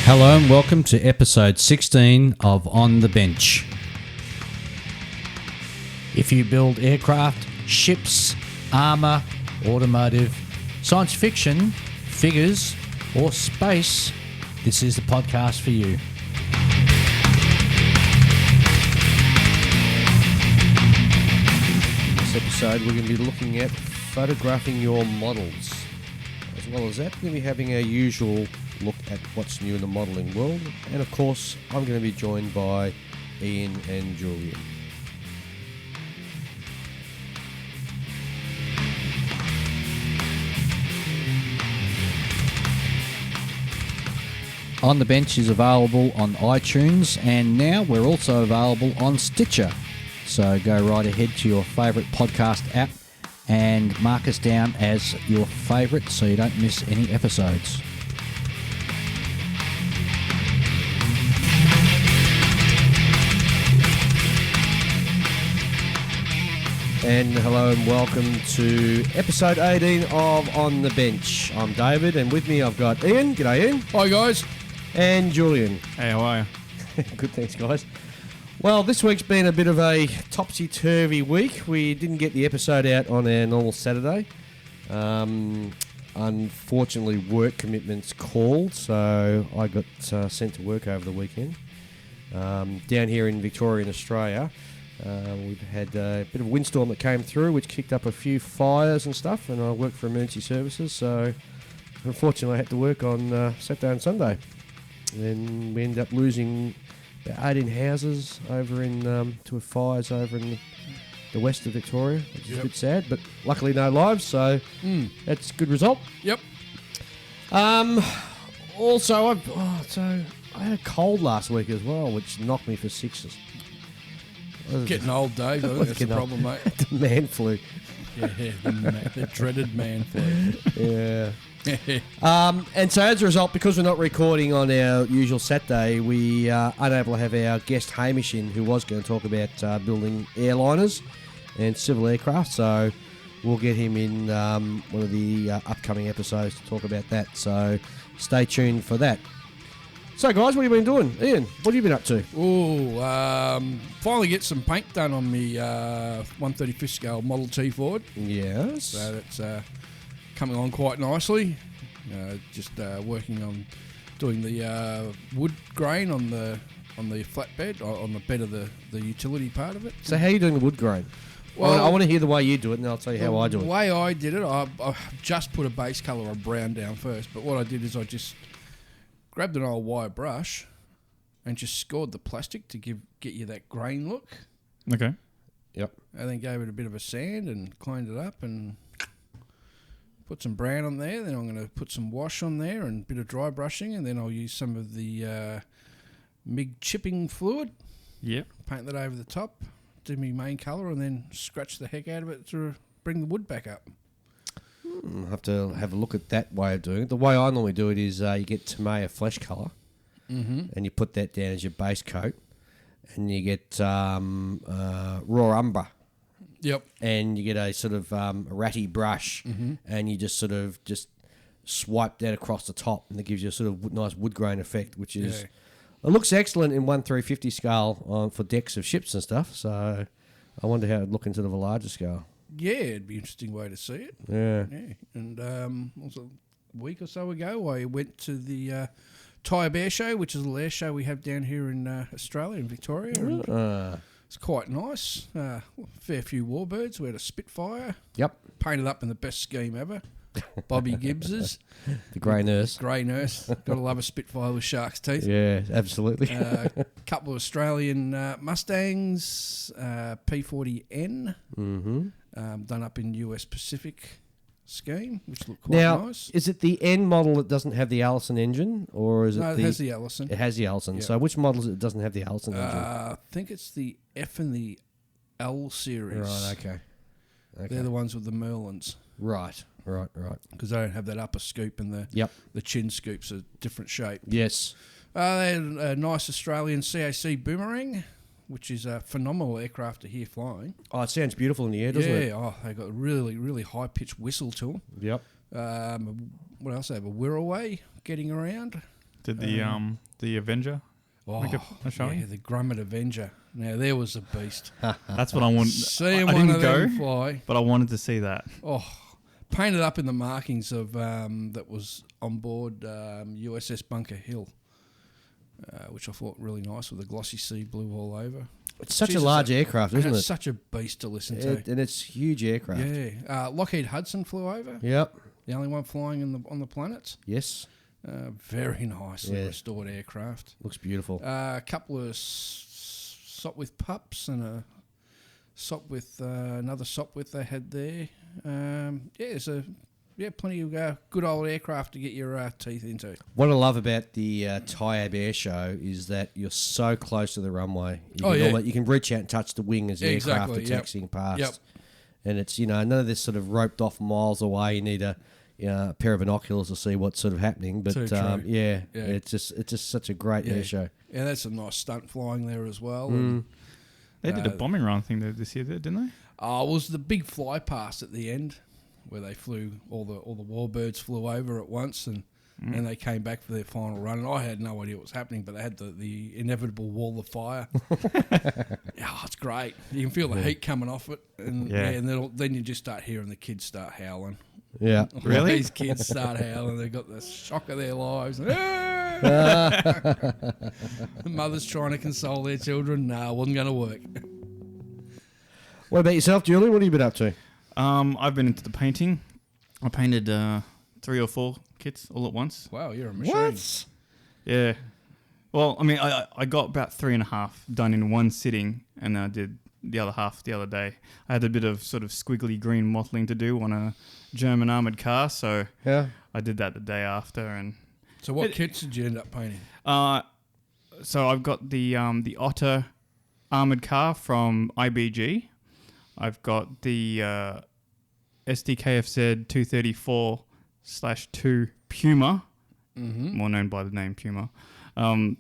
Hello and welcome to episode 16 of On the Bench. If you build aircraft, ships, armour, automotive, science fiction, figures, or space, this is the podcast for you. In this episode, we're going to be looking at photographing your models. As well as that, we're going to be having our usual look at what's new in the modelling world. And of course, I'm going to be joined by Ian and Julian. On the Bench is available on iTunes, and now we're also available on Stitcher. So go right ahead to your favourite podcast app and mark us down as your favourite so you don't miss any episodes. And hello and welcome to episode 18 of On the Bench. I'm David, and with me I've got Ian. G'day, Ian. Hi guys. And Julian. Hey, how are you? Good, thanks, guys. Well, this week's been a bit of a topsy-turvy week. We didn't get the episode out on our normal Saturday. Unfortunately, work commitments called, so I got sent to work over the weekend. Down here in Victoria, in Australia, we've had a bit of a windstorm that came through, which kicked up a few fires and stuff, and I work for emergency services, so unfortunately I had to work on Saturday and Sunday. Then we ended up losing about 18 houses over in to fires over in the west of Victoria, which is a bit sad, but luckily no lives, so that's a good result. Yep. Also, I had a cold last week as well, which knocked me for sixes. Getting old, Dave. I think that's the problem, mate. The man flu. Yeah, the dreaded man flu. Yeah. And so as a result, because we're not recording on our usual Saturday, we are unable to have our guest Hamish in, who was going to talk about building airliners and civil aircraft. So we'll get him in one of the upcoming episodes to talk about that. So stay tuned for that. So guys, what have you been doing? Ian, what have you been up to? Finally get some paint done on me 135th scale Model T Ford. Yes. So that's coming on quite nicely. Just working on doing the wood grain on the flatbed, on the bed of the utility part of it. So how are you doing the wood grain? Well, I want to hear the way you do it, and I'll tell you how I do it. The way I did it, I just put a base colour of brown down first, but what I did is I just grabbed an old wire brush and just scored the plastic to get you that grain look. Okay. Yep. And then gave it a bit of a sand and cleaned it up and put some brown on there. Then I'm going to put some wash on there and a bit of dry brushing, and then I'll use some of the MIG chipping fluid. Yep. Paint that over the top, do my main colour, and then scratch the heck out of it to bring the wood back up. I'll have to have a look at that way of doing it. The way I normally do it is you get Tamiya flesh colour, and you put that down as your base coat, and you get raw umber. Yep. And you get a sort of ratty brush, and you just sort of swipe that across the top, and it gives you a sort of nice wood grain effect, which is it looks excellent in 1/350 scale for decks of ships and stuff. So I wonder how it'd look into the larger scale. Yeah, it'd be an interesting way to see it. Yeah. And also a week or so ago, I went to the Tyre Air Show, which is a little air show we have down here in Australia, in Victoria. And it's quite nice. Fair few warbirds. We had a Spitfire. Yep. Painted up in the best scheme ever. Bobby Gibbs's. The grey nurse. Grey nurse. Gotta love a Spitfire with shark's teeth. Yeah, absolutely. A couple of Australian Mustangs, P40N. Mm-hmm. Done up in US Pacific scheme, which looked quite nice. Is it the N model that doesn't have the Allison engine, or is it? No, it has the Allison. It has the Allison. Yep. So which models it doesn't have the Allison engine? I think it's the F and the L series. Right. Okay. They're the ones with the Merlins. Right. Because they don't have that upper scoop, and the chin scoop's a different shape. Yes. They had a nice Australian CAC Boomerang, which is a phenomenal aircraft to hear flying. Oh, it sounds beautiful in the air, doesn't it? Yeah, they got a really, really high-pitched whistle to them. Yep. What else? They have a Wirraway getting around. Did the Avenger make a showing? Yeah, the Grummet Avenger. Now, there was a beast. That's what I want. Seeing I one didn't of go, them fly. but I wanted to see that. Oh, painted up in the markings of that was on board USS Bunker Hill, which I thought really nice with the glossy sea blue all over. It's such a large aircraft, isn't it? It's such a beast to listen to. And it's huge aircraft. Yeah. Lockheed Hudson flew over. Yep. The only one flying on the planets. Yes. Very nicely restored aircraft. Looks beautiful. A couple of Sopwith pups and a Sopwith, another Sopwith they had there. Plenty of good old aircraft to get your teeth into. What I love about the Tyab Air Show is that you're so close to the runway. You can reach out and touch the wing as the aircraft are taxiing past. Yep. And it's, none of this sort of roped off miles away. You need a pair of binoculars to see what's sort of happening. But it's just such a great air show. Yeah, that's some nice stunt flying there as well. Mm. They did a bombing run thing this year, didn't they? It was the big fly past at the end, where they flew all the warbirds flew over at once, and they came back for their final run. And I had no idea what was happening, but they had the inevitable wall of fire. It's great. You can feel the heat coming off it, and then you just start hearing the kids start howling. Yeah, really? These kids start howling. They've got the shock of their lives. The mother's trying to console their children. No, it wasn't going to work. What about yourself, Julian? What have you been up to? I've been into the painting. I painted 3 or 4 kits all at once. Wow, you're a machine. What? Yeah. Well, I mean, I got about 3.5 done in one sitting, and I did the other half the other day. I had a bit of sort of squiggly green mottling to do on a German armoured car, so I did that the day after. And so what kits did you end up painting? So I've got the Otter armoured car from IBG. I've got the SDKFZ 234/2 Puma, more known by the name Puma, from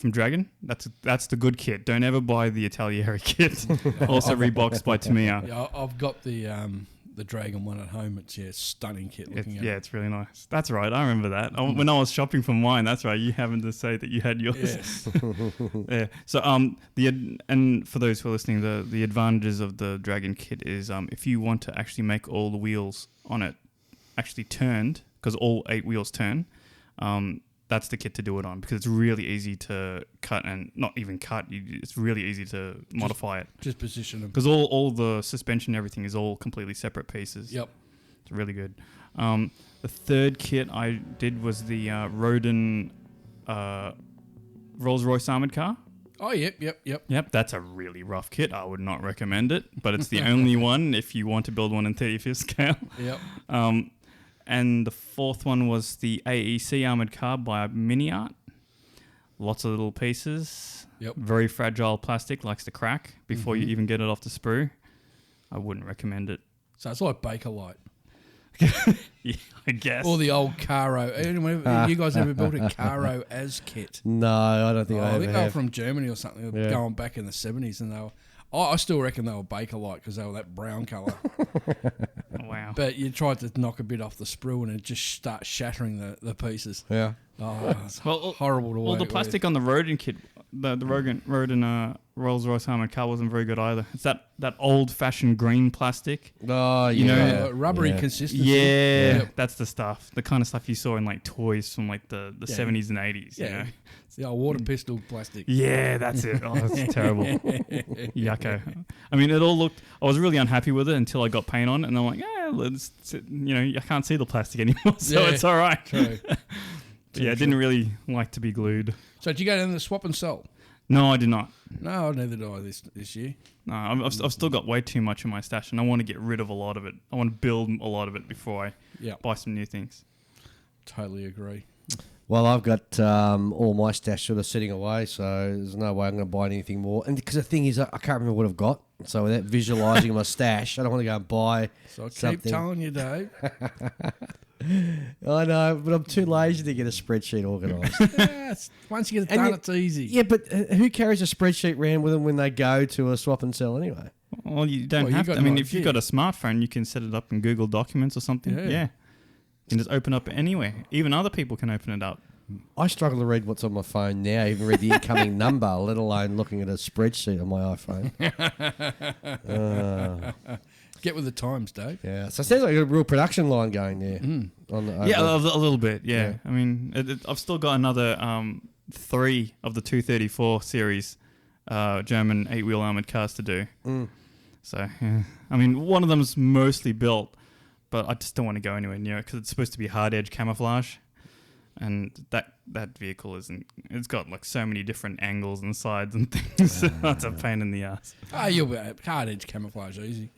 Dragon. That's the good kit. Don't ever buy the Italieri kit. Also reboxed by Tamiya. Yeah, I've got the Dragon one at home. It's stunning kit looking at. Yeah, it's really nice. That's right. I remember that. When I was shopping for mine, that's right. You happened to say that you had yours. Yes. Yeah. So and for those who are listening, the advantages of the Dragon kit is if you want to actually make all the wheels on it actually turned, because all 8 wheels turn, that's the kit to do it on, because it's really easy to cut, and not even cut. It's really easy to modify it. Just position them. Because all the suspension, everything is all completely separate pieces. Yep. It's really good. The third kit I did was the Rodin Rolls-Royce armoured car. Oh, yep. Yep, that's a really rough kit. I would not recommend it, but it's the only one if you want to build one in 35th scale. Yep. And the fourth one was the AEC armoured car by Mini Art. Lots of little pieces. Yep. Very fragile plastic, likes to crack before you even get it off the sprue. I wouldn't recommend it. So it's like Bakelite. Yeah, I guess. Or the old Caro. You guys ever built a Caro as kit? No, I don't think I I ever think they were have. from Germany or something. Going back in the 70s, and they were. I still reckon they were Bakelite because they were that brown colour. Wow. But you tried to knock a bit off the sprue and it just starts shattering the pieces. Yeah. Oh, it's horrible to Well, the plastic on the Rodin kit, the Rodin Rolls-Royce armoured car wasn't very good either. It's that old-fashioned green plastic. Oh, You know, rubbery consistency. Yeah, that's the stuff. The kind of stuff you saw in like toys from like the 70s and 80s. Yeah. You know? It's the old water pistol plastic. Yeah, that's it. Oh, that's terrible. Yucko. I mean, it all looked... I was really unhappy with it until I got paint on, and I'm like, I can't see the plastic anymore, so it's all right. True. I didn't really like to be glued. So did you go down to the swap and sell? No, I did not. No, neither did I this year. No, I've still got way too much in my stash, and I want to get rid of a lot of it. I want to build a lot of it before I buy some new things. Totally agree. Well, I've got all my stash sort of sitting away, so there's no way I'm going to buy anything more. And because the thing is, I can't remember what I've got, so without visualising my stash, I don't want to go and buy So I something. keep telling you, Dave. I know, but I'm too lazy to get a spreadsheet organised. Once you get it done, it's easy. Yeah, but who carries a spreadsheet around with them when they go to a swap and sell anyway? Well, you don't have to. I mean, if you've got a smartphone, you can set it up in Google Documents or something. Yeah. You can just open up anywhere. Even other people can open it up. I struggle to read what's on my phone now, even read the incoming number, let alone looking at a spreadsheet on my iPhone. Get with the times, Dave. Yeah, so it sounds like a real production line going there. On the, Yeah, a little bit. Yeah, I mean, I've still got another 3 of the 234 series German 8-wheel armored cars to do. So, yeah. I mean, one of them's mostly built, but I just don't want to go anywhere near it because it's supposed to be hard edge camouflage, and that vehicle isn't. It's got like so many different angles and sides and things. That's a pain in the ass. Oh, you'll be hard edge camouflage easy.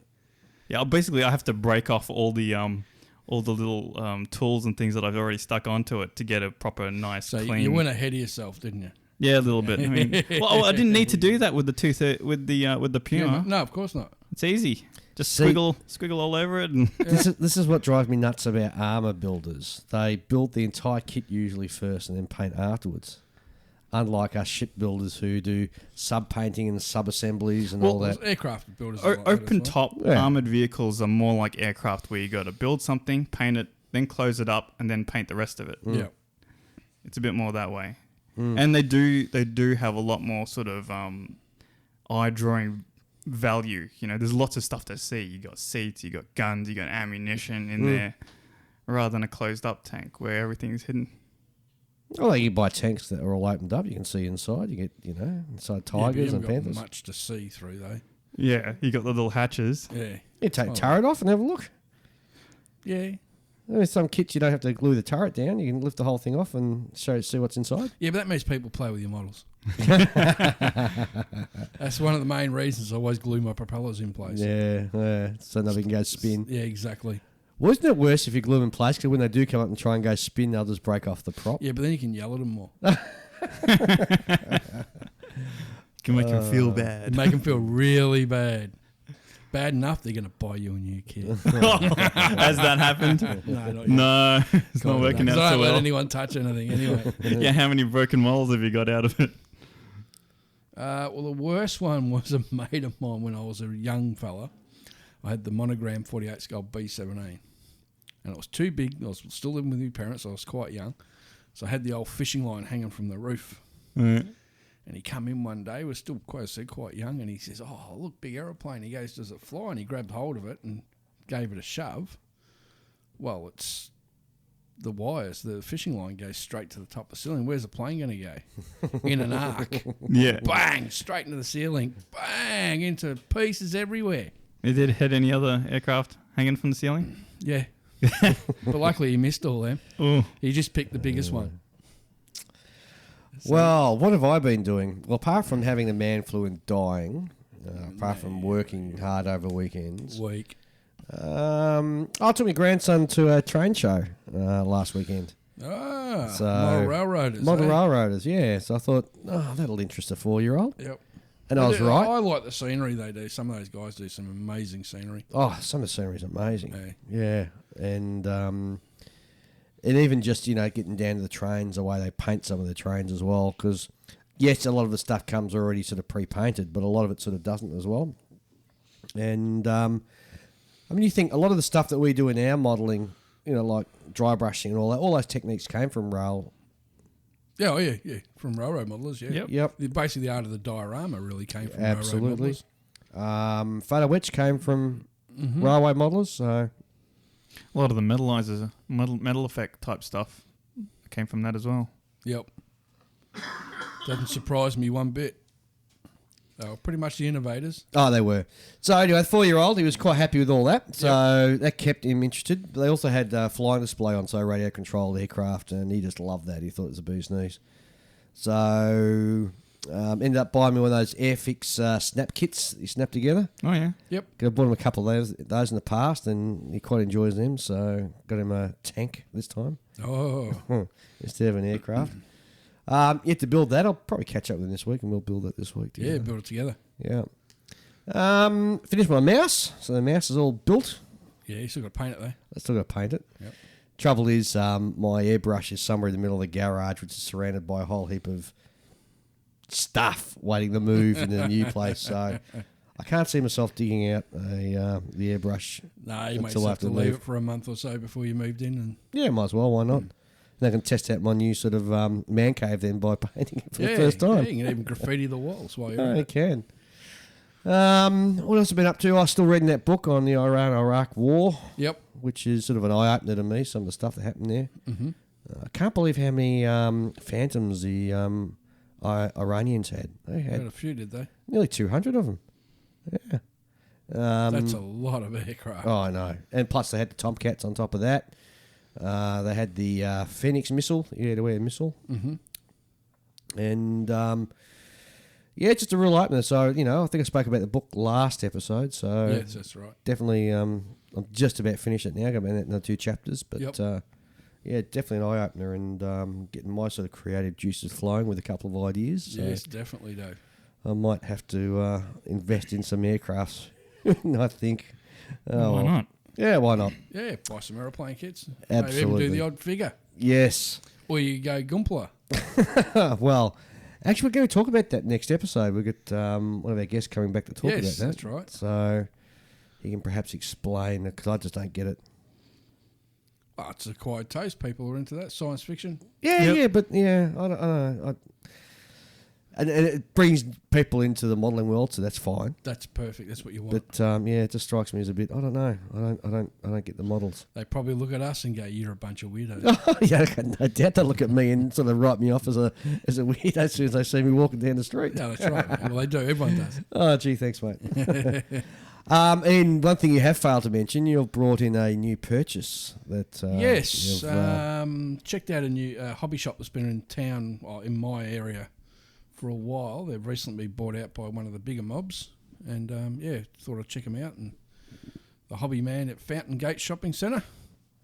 Yeah, basically, I have to break off all the little tools and things that I've already stuck onto it to get a proper nice So clean. you went ahead of yourself, didn't you? Yeah, a little bit. I mean, well, I didn't need to do that with the with the Puma. Yeah, no, of course not. It's easy. Just See- squiggle all over it. And This is what drives me nuts about armour builders. They build the entire kit usually first and then paint afterwards. Unlike us shipbuilders who do sub-painting and sub-assemblies and all that. Aircraft builders. are like that open as well. top Yeah. armored vehicles are more like aircraft, where you got to build something, paint it, then close it up, and then paint the rest of it. Yeah. It's a bit more that way. And they do have a lot more sort of eye drawing value. You know, there's lots of stuff to see. You got seats, you got guns, you got ammunition in there, rather than a closed up tank where everything's hidden. Well, you buy tanks that are all opened up. You can see inside. You get, inside Yeah, but tigers you and haven't got panthers. much to see through though. Yeah, you got the little hatches. Yeah. You take the turret off and have a look. Yeah. There's some kits you don't have to glue the turret down. You can lift the whole thing off and see what's inside. Yeah, but that means people play with your models. That's one of the main reasons I always glue my propellers in place. Yeah, so nothing can go spin. Yeah, exactly. Wasn't it worse if you glue them in place? Because when they do come up and try and go spin, they'll just break off the prop. Yeah, but then you can yell at them more. Can make them feel bad. Make them feel really bad. Bad enough they're going to buy you a new kit. Has that happened? No, not yet. No, it's not working out I so don't let well. anyone touch anything anyway. Yeah, how many broken models have you got out of it? Well, the worst one was a mate of mine when I was a young fella. I had the Monogram 48 Skull B17. And it was too big. I was still living with my parents. So I was quite young. So I had the old fishing line hanging from the roof. Right. And he come in one day. We're still, quite young. And he says, "Oh, look, big aeroplane." He goes, "Does it fly?" And he grabbed hold of it and gave it a shove. Well, it's the wires. The fishing line goes straight to the top of the ceiling. Where's the plane going to go? In an arc. Yeah. Bang! Straight into the ceiling. Bang! Into pieces everywhere. It did hit any other aircraft hanging from the ceiling? Yeah. But luckily he missed all them. Oh, He just picked the biggest one. Well, what have I been doing? Well, apart from having the man flu and dying, apart from working hard over weekends, Weak. I took my grandson to a train show last weekend. Ah, So- model railroaders. Model eh? railroaders, yeah. So I thought, that'll interest a 4-year-old. Yep. And I was right. I like the scenery they do. Some of those guys do some amazing scenery. Oh, some of the scenery is amazing. Hey. Yeah. And even just, getting down to the trains, the way they paint some of the trains as well. Because, yes, a lot of the stuff comes already sort of pre-painted, but a lot of it sort of doesn't as well. And, you think a lot of the stuff that we do in our modelling, like dry brushing and all those techniques came from rail. Yeah, oh yeah. From railroad modelers, yeah. Yep. Basically, the art of the diorama really came from Absolutely. railroad modelers. Photo etch came from railway modelers, so... a lot of the metallizers, metal effect type stuff came from that as well. Yep. Doesn't surprise me one bit. They were pretty much the innovators. Oh, they were. So anyway, 4-year-old, he was quite happy with all that. So that kept him interested. They also had flying display on, so radio controlled aircraft, and he just loved that. He thought it was a bee's knees. So ended up buying me one of those Airfix snap kits that you snap together. Oh yeah. Yep. I bought him a couple of those in the past, and he quite enjoys them. So got him a tank this time Oh. instead of an aircraft. Yet to build that, I'll probably catch up with him this week, and we'll build that this week. Yeah, build it together. Yeah. Finished my mouse, so the mouse is all built. Yeah, you still got to paint it though. I still got to paint it. Yep. Trouble is, my airbrush is somewhere in the middle of the garage, which is surrounded by a whole heap of stuff waiting to move into the new place. So I can't see myself digging out the airbrush. No, you might Until have after to the leave move. it for a month or so before you moved in. And Yeah, might as well. Why not? They can test out my new sort of man cave then by painting it for the first time. Yeah, you can even graffiti the walls while you're Oh, at you it. can. What else have I been up to? I'm still reading that book on the Iran-Iraq War, Yep. which is sort of an eye-opener to me, some of the stuff that happened there. Mm-hmm. I can't believe how many Phantoms the Iranians had. They Had had a few, did they? nearly 200 of them. Yeah. That's a lot of aircraft. Oh, I know. And plus they had the Tomcats on top of that. They had the Phoenix missile, the air-to-air missile. Mm-hmm. And, yeah, it's just a real opener. So, you know, I think I spoke about the book last episode. So Yes, that's right. definitely, I'm just about finished it now. I've got about another 2 chapters. But, Yep. yeah, definitely an eye-opener and getting my sort of creative juices flowing with a couple of ideas. So Yes, definitely do. I might have to invest in some aircrafts, I think. Oh, Why not? Yeah, why not? Yeah, buy some aeroplane kits. Absolutely. Maybe even do the odd figure. Yes. Or you go Gumpler. Well, actually, we're going to talk about that next episode. We've got one of our guests coming back to talk about that. Yes, that's right. So he can perhaps explain it because I just don't get it. Oh, it's a quiet taste. People are into that. Science fiction. Yeah, Yep. yeah, but yeah, I don't know. And it brings people into the modelling world, so that's fine. That's perfect. That's what you want. But yeah, it just strikes me as a bit. I don't know. I don't get the models. They probably look at us and go, "You're a bunch of weirdos." Yeah, no doubt they look at me and sort of write me off as a weirdo as soon as they see me walking down the street. Yeah, that's right. Well, they do. Everyone does. Oh, gee, thanks, mate. And one thing you have failed to mention, you've brought in a new purchase that. Yes. you've, Checked out a new hobby shop that's been in town, in my area, for a while. They've recently been bought out by one of the bigger mobs. And, yeah, thought I'd check them out. And the Hobby Man at Fountain Gate Shopping Centre.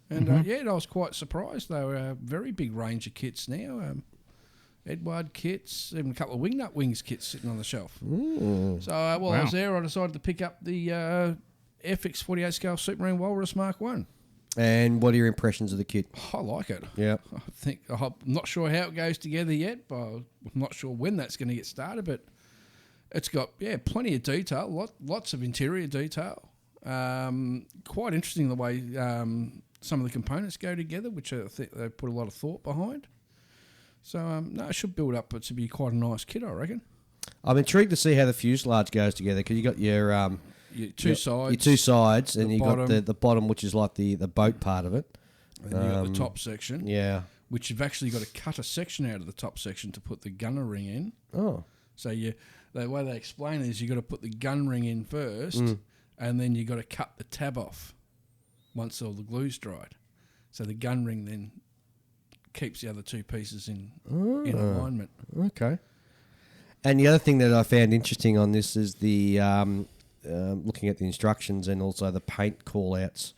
And, yeah, I was quite surprised. They were a very big range of kits now. Edward kits, even a couple of Wingnut Wings kits sitting on the shelf. So while I was there, I decided to pick up the FX 48 scale Supermarine Walrus Mark 1. And what are your impressions of the kit? I like it. Yeah. I'm not sure how it goes together yet, but I'm not sure when that's going to get started. But it's got plenty of detail, lots of interior detail. Quite interesting the way some of the components go together, which I think they put a lot of thought behind. So no, it should build up to be quite a nice kit, I reckon. I'm intrigued to see how the fuselage goes together because you got your Two sides. your 2 sides, and the you got bottom. the bottom, which is like the boat part of it. And you got the top section, Yeah. which you've actually got to cut a section out of the top section to put the gunner ring in. Oh. So the way they explain it is you got to put the gun ring in first, and then you got to cut the tab off once all the glue's dried. So the gun ring then keeps the other 2 pieces in alignment. Okay. And the other thing that I found interesting on this is the looking at the instructions and also the paint call-outs,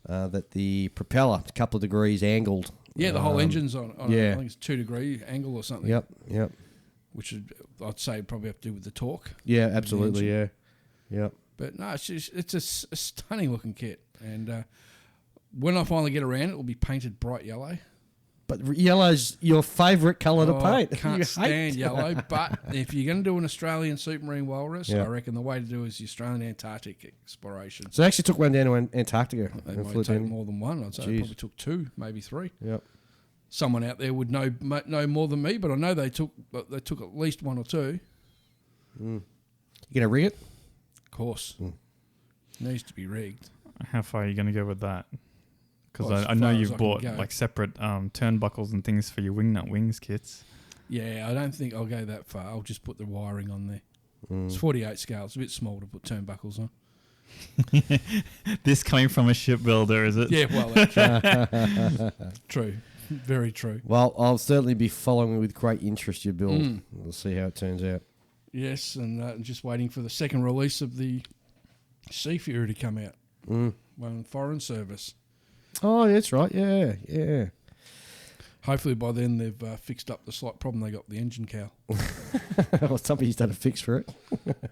that the propeller, a couple of degrees angled. Yeah, the whole engine's on I think it's 2-degree angle or something. Yep. Which I'd say probably have to do with the torque. Yeah, absolutely, yeah. Yep. But no, it's a stunning looking kit. And when I finally get around, it will be painted bright yellow. But yellow's your favourite colour to paint. I can't You stand hate yellow. But if you're going to do an Australian Supermarine Walrus, Yeah. I reckon the way to do is the Australian Antarctic exploration. So I actually took one down to Antarctica. They and might flew take down. more than one. I'd say Jeez. they probably took 2, maybe 3. Yep. Someone out there would know more than me, but I know they took at least 1 or 2. You going to rig it? Of course, needs to be rigged. How far are you going to go with that? Because Well, as I know far as I you've can bought go. like separate turnbuckles and things for your Wingnut Wings kits. Yeah, I don't think I'll go that far. I'll just put the wiring on there. Mm. It's 48 scale. It's a bit small to put turnbuckles on. This coming from a shipbuilder, is it? Yeah, well, that's true. Very true. Well, I'll certainly be following with great interest your build. We'll see how it turns out. Yes, and just waiting for the second release of the Sea Fury to come out. One foreign service. Oh, that's right. Yeah. Hopefully by then they've fixed up the slight problem they got with the engine cowl. Well, somebody's done a fix for it.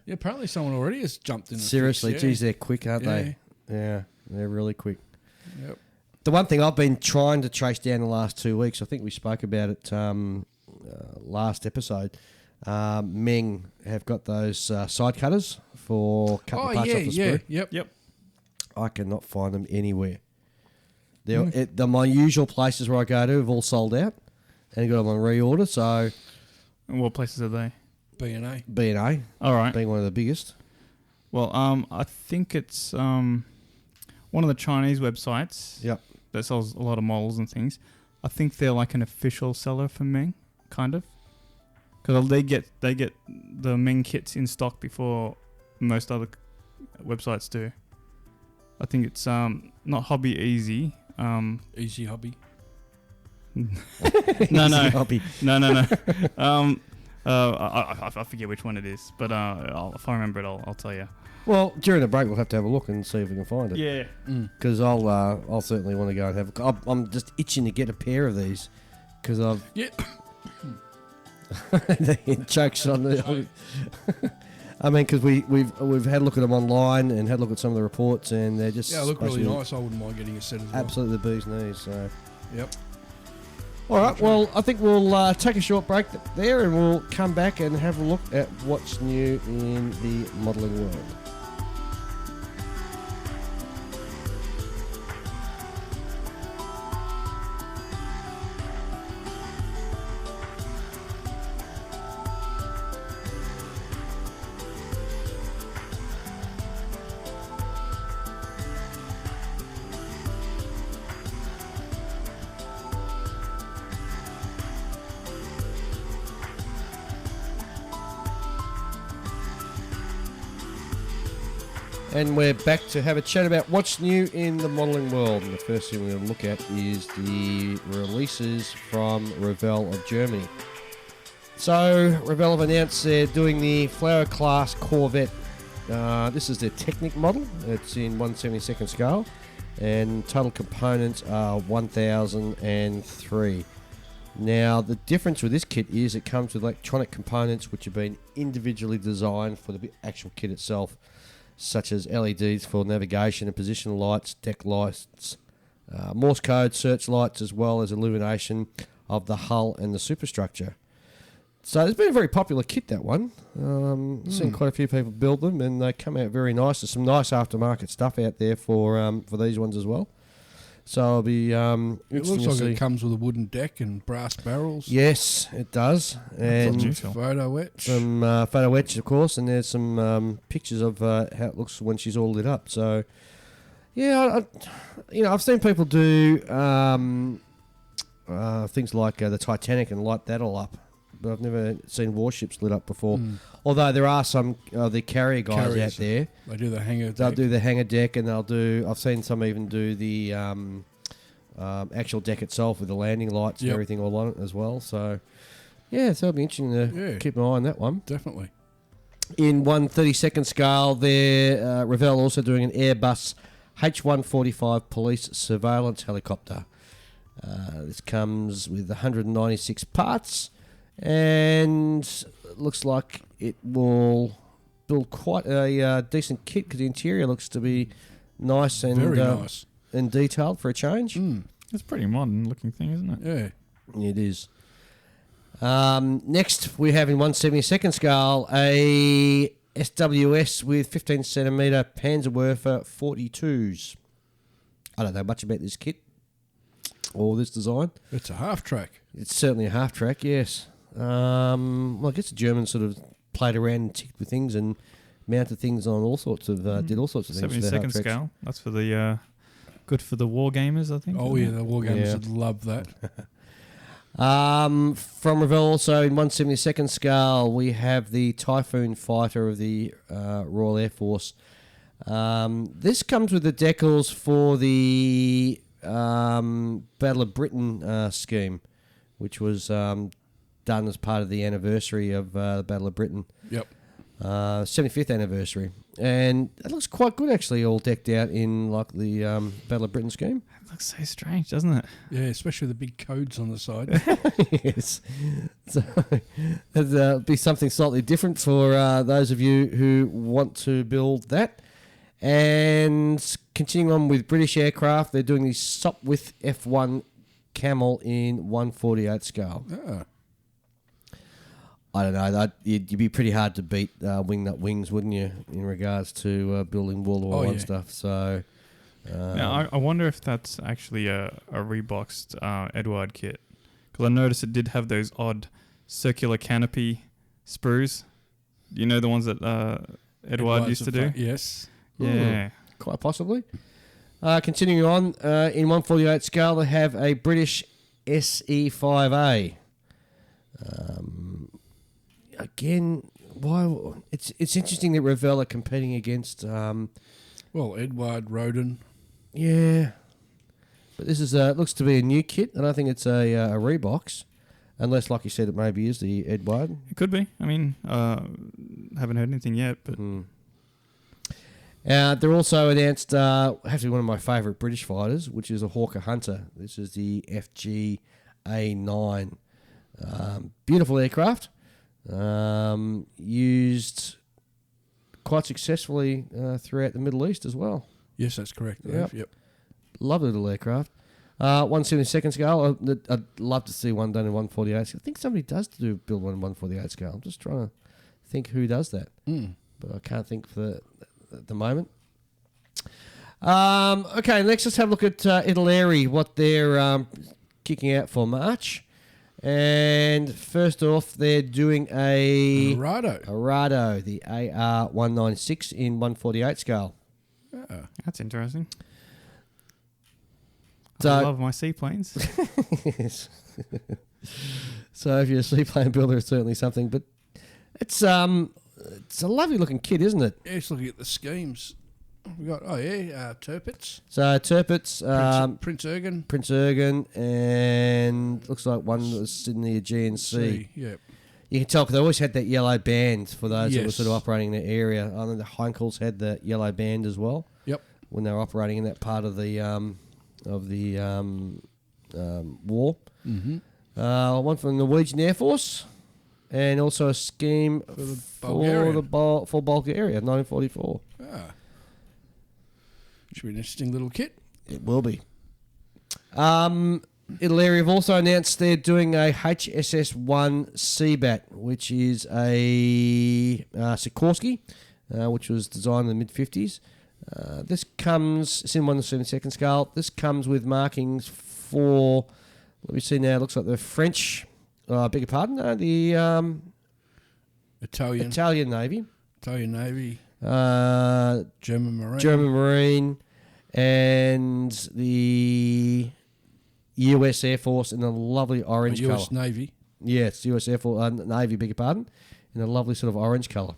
Yeah, apparently someone already has jumped in. and Seriously, fixed, yeah. geez, they're quick, aren't they? Yeah, they're really quick. Yep. The one thing I've been trying to chase down the last 2 weeks, I think we spoke about it last episode. Meng have got those side cutters for cutting parts off the sprue. Yep. I cannot find them anywhere. My usual places where I go to have all sold out, and got them on reorder. So, And what places are they? B&A. B&A All right. being one of the biggest. Well, I think it's one of the Chinese websites. Yep. That sells a lot of models and things. I think they're like an official seller for Ming, kind of, because they get the Ming kits in stock before most other websites do. I think it's not Hobby Easy. Easy Hobby. No. Hobby. No. I forget which one it is, but if I remember it, I'll tell you. Well, during the break, we'll have to have a look and see if we can find it. Yeah. Because I'll certainly want to go and have a look. I'm just itching to get a pair of these because I've the chokes on the. I mean, because we've had a look at them online and had a look at some of the reports, and they're just look really nice. I wouldn't mind getting a set as well. Absolutely the bee's knees. So. Yep. All right. Well, I think we'll take a short break there, and we'll come back and have a look at what's new in the modelling world. And we're back to have a chat about what's new in the modelling world. And the first thing we're going to look at is the releases from Revell of Germany. So, Revell have announced they're doing the Flower Class Corvette. This is their Technic model. It's in 1/72nd scale. And total components are 1,003. Now, the difference with this kit is it comes with electronic components which have been individually designed for the actual kit itself, such as LEDs for navigation and position lights, deck lights, Morse code search lights, as well as illumination of the hull and the superstructure. So it's been a very popular kit, that one. Seen quite a few people build them, and they come out very nice. There's some nice aftermarket stuff out there for these ones as well. So I'll be it looks like it comes with a wooden deck and brass barrels. Yes, it does. And photo etch. some photo etch, of course, and there's some pictures of how it looks when she's all lit up. So, yeah, I've seen people do things like the Titanic and light that all up, but I've never seen warships lit up before. Although there are some the carrier guys out there. They do the hangar deck. They'll do the hangar deck, and I've seen some even do the actual deck itself with the landing lights and everything all on it as well. So, yeah, so it'll be interesting to keep an eye on that one. Definitely. In 1/32nd scale, there Revell also doing an Airbus H-145 police surveillance helicopter. This comes with 196 parts, and looks like it will build quite a decent kit because the interior looks to be nice and very nice and detailed for a change. It's a pretty modern looking thing, isn't it? Yeah, it is. Next, we have in 1/72nd scale a SWS with 15 centimetre Panzerwerfer 42s. I don't know much about this kit or this design. It's a half track. It's certainly a half track, yes. Well, I guess the Germans sort of played around and ticked with things and mounted things on all sorts of, did all sorts of things. 72nd scale. That's for the good for the war gamers, I think. Oh yeah, the war gamers would love that. From Revell also in 1/72nd scale, we have the Typhoon fighter of the Royal Air Force. This comes with the decals for the Battle of Britain scheme, which was done as part of the anniversary of the Battle of Britain. Yep. 75th anniversary. And it looks quite good, actually, all decked out in like the Battle of Britain scheme. It looks so strange, doesn't it? Yeah, especially the big codes on the side. Yes. So there'll be something slightly different for those of you who want to build that. And continuing on with British aircraft, they're doing the Sopwith F1 Camel in 1/48 scale. Ah. I don't know. You'd be pretty hard to beat Wingnut Wings, wouldn't you, in regards to building World War I stuff. So Now, I wonder if that's actually a reboxed Edward kit. Because I noticed it did have those odd circular canopy sprues. You know the ones that Edward used to do? Yes. Yeah. Quite possibly. Continuing on, in 148 scale, they have a British SE5A. Again, why? It's interesting that Revell are competing against. Well, Edward Roden. Yeah, but this is looks to be a new kit. I don't think it's a Reeboks, unless, like you said, it maybe is the Edward. It could be. I mean, haven't heard anything yet, but they're also announced. Have to be one of my favourite British fighters, which is a Hawker Hunter. This is the FG-A9. Beautiful aircraft. Used quite successfully throughout the Middle East as well. Yes, that's correct. Dave. Yep. Lovely little aircraft. 172nd scale. I'd love to see one done in 148. I think somebody does build one in 148 scale. I'm just trying to think who does that, but I can't think at the moment. Okay, next let's have a look at Italeri, what they're kicking out for March. And first off, they're doing a Arado, the AR196 in 148 scale. that's interesting. So, I love my seaplanes. yes. So if you're a seaplane builder, it's certainly something. But it's a lovely looking kit, isn't it? Yeah, just looking at the schemes. We got Tirpitz. So Tirpitz, Prince Ergen. Prince Ergen, and looks like one that was in the Aegean Sea. Yep. You can tell because they always had that yellow band for those that were Yes. sort of operating in the area. I think the Heinkel's had the yellow band as well. Yep. When they were operating in that part of the war. Mm-hmm. One from the Norwegian Air Force, and also a scheme for Bulgaria, 1944. Should be an interesting little kit. It will be. Italeri have also announced they're doing a HSS-1 Seabat, which is a Sikorsky, which was designed in the mid-50s. This comes, it's in 172nd scale. This comes with markings for, let me see now, it looks like the French, beg your pardon, the Italian Navy. Italian Navy. German Marine, and the US Air Force in a lovely orange colour. US Navy. Yeah, it's US Air Force Navy, beg your pardon, in a lovely sort of orange colour.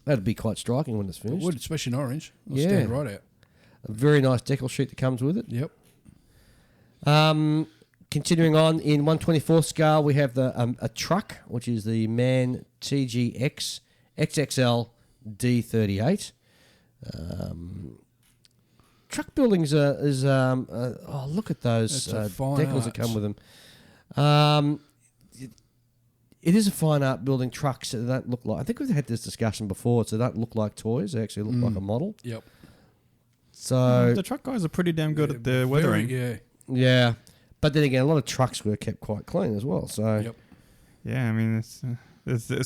That'd be quite striking when it's finished. It would, especially in orange. It'll Yeah. stand right out. A very nice decal sheet that comes with it. Yep. Continuing on, in 124 scale, we have a truck, which is the MAN TGX XXL D38. Truck building is look at those decals that come with them. It is a fine art building trucks that don't look like. I think we've had this discussion before. So they don't look like toys; they actually look like a model. Yep. So The truck guys are pretty damn good at their weathering. yeah, but then again, a lot of trucks were kept quite clean as well. So Yep. Yeah, I mean, it's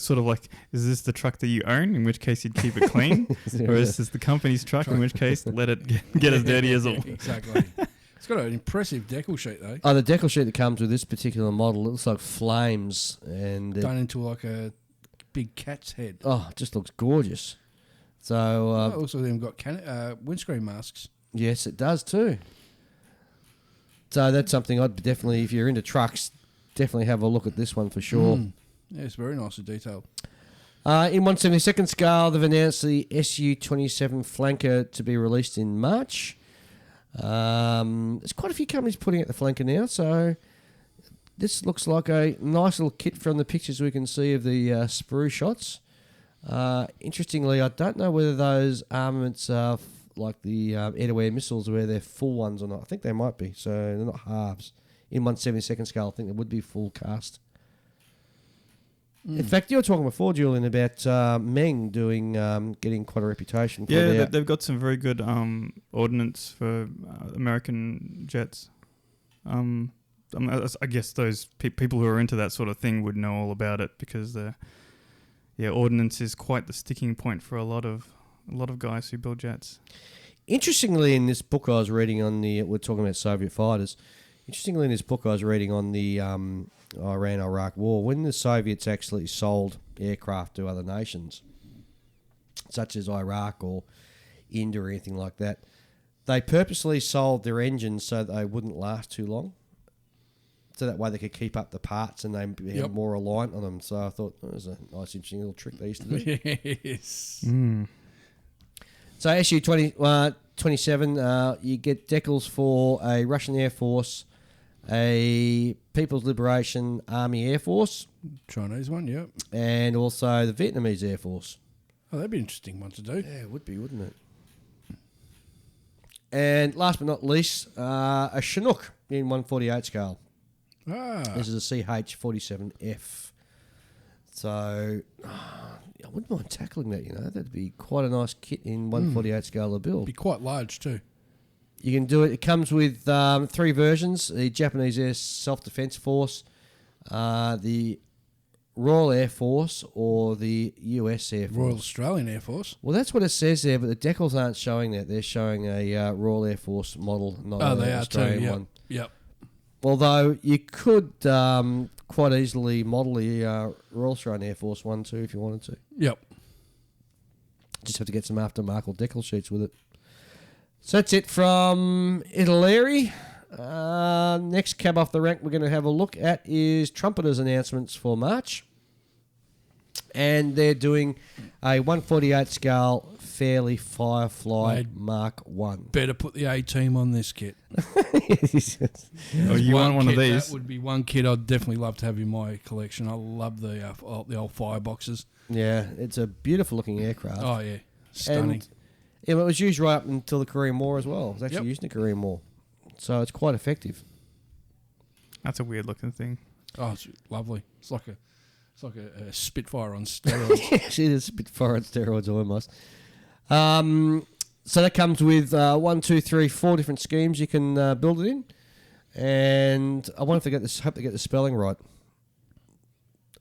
sort of like, is this the truck that you own? In which case you'd keep it clean, or is this the company's truck? In which case, let it get as dirty as all. Exactly. It's got an impressive decal sheet though. the decal sheet that comes with this particular model, it looks like flames and Done into like a big cat's head. it just looks gorgeous. So It looks like they've got windscreen masks. yes, it does too. So that's something I'd definitely, if you're into trucks, definitely have a look at this one for sure. Yeah, it's very nicely detailed. In 172nd scale, they've announced the SU-27 flanker to be released in March. There's quite a few companies putting out the flanker now, so this looks like a nice little kit from the pictures we can see of the sprue shots. Interestingly, I don't know whether those armaments are like the air-to-air missiles, where they're full ones or not. I think they might be, so they're not halves. In 172nd scale, I think they would be full cast. In fact, you were talking before, Julian, about Meng getting quite a reputation. For They've got some very good ordnance for American jets. I guess those people who are into that sort of thing would know all about it, because ordnance is quite the sticking point for a lot of guys who build jets. Interestingly, in this book I was reading on we're talking about Soviet fighters. Interestingly, in this book I was reading on the Iran-Iraq War, when the Soviets actually sold aircraft to other nations, such as Iraq or India or anything like that, they purposely sold their engines so that they wouldn't last too long. So that way they could keep up the parts and they'd be more reliant on them. So I thought that was a nice, interesting little trick they used to do. Yes. So issue 27, you get decals for a Russian Air Force, a People's Liberation Army Air Force, Chinese one, yep. and also the Vietnamese Air Force. Oh, that'd be an interesting one to do. Yeah, it would be, wouldn't it? And last but not least, a Chinook in 148 scale. This is a CH-47F. So I wouldn't mind tackling that, That'd be quite a nice kit in 148 scale to build. Be quite large too. You can do it. It comes with 3 versions: the Japanese Air Self-Defense Force, the Royal Air Force, or the US Air Force. Royal Australian Air Force. Well, that's what it says there, but the decals aren't showing that. They're showing a Royal Air Force model, not an Australian one. Yep. Although you could quite easily model the Royal Australian Air Force one too if you wanted to. Yep. Just have to get some aftermarket or decal sheets with it. So that's it from Italeri. Next cab off the rank we're going to have a look at is Trumpeter's announcements for March. And they're doing a 148 scale Fairley Firefly Mark 1. Better put the A-team on this kit. Oh, you want one of these? That would be one kit I'd definitely love to have in my collection. I love the old fireboxes. Yeah, it's a beautiful looking aircraft. Oh, yeah. Stunning. And it was used right up until the Korean War as well. It was actually used in the Korean War. So it's quite effective. That's a weird looking thing. Oh, it's lovely. It's like a Spitfire on steroids. Yes, it is Spitfire on steroids almost. So that comes with 4 different schemes you can build it in. And I wonder if they get this. Hope they get the spelling right.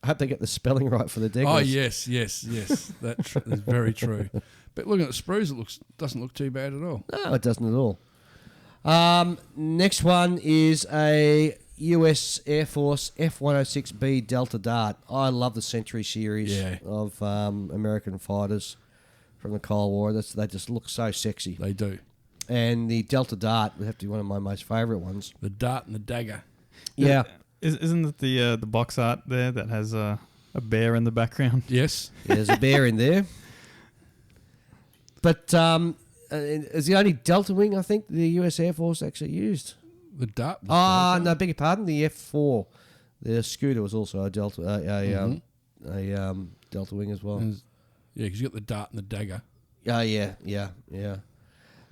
I hope they get the spelling right for the decals. Oh yes. That's very true. But looking at the sprues, it doesn't look too bad at all. No, it doesn't at all. Next one is a US Air Force F-106B Delta Dart. I love the Century series of American fighters from the Cold War. They just look so sexy. They do. And the Delta Dart would have to be one of my most favourite ones. The dart and the dagger. Yeah. Isn't it the box art there that has a bear in the background? Yes. Yeah, there's a bear in there. But it's the only Delta wing I think the US Air Force actually used. The dart. No, beg your pardon. The F4, the Scooter was also a Delta, Delta wing as well. Yeah, because you got the dart and the dagger. Yeah.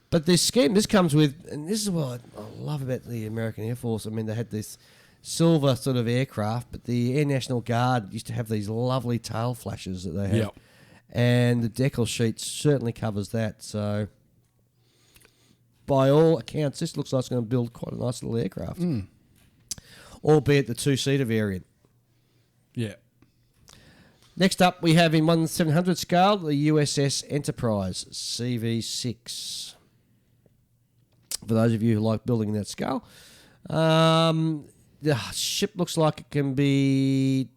But this comes with, and this is what I love about the American Air Force. I mean, they had this silver sort of aircraft, but the Air National Guard used to have these lovely tail flashes that they had. Yep. And the decal sheet certainly covers that. So, by all accounts, this looks like it's going to build quite a nice little aircraft. Albeit the 2-seater variant. Yeah. Next up, we have in 1/700 scale the USS Enterprise CV6. For those of you who like building that scale, the ship looks like it can be.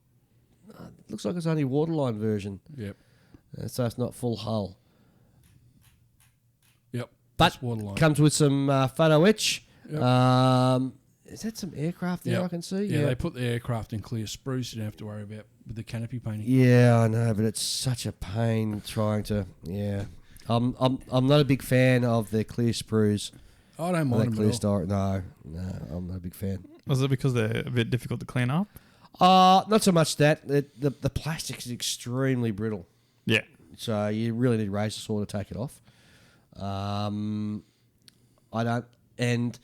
Looks like it's only waterline version. Yep. So it's not full hull. Yep. But waterline. Comes with some photo etch. Yep. Is that some aircraft there I can see? Yeah, they put the aircraft in clear spruce. You don't have to worry about with the canopy painting. Yeah, I know, but it's such a pain trying to. Yeah, I'm not a big fan of the clear sprues. I don't mind them clear at all. No, I'm not a big fan. Was it because they're a bit difficult to clean up? Not so much that the plastic is extremely brittle. Yeah. So you really need a razor saw to take it off. I don't, and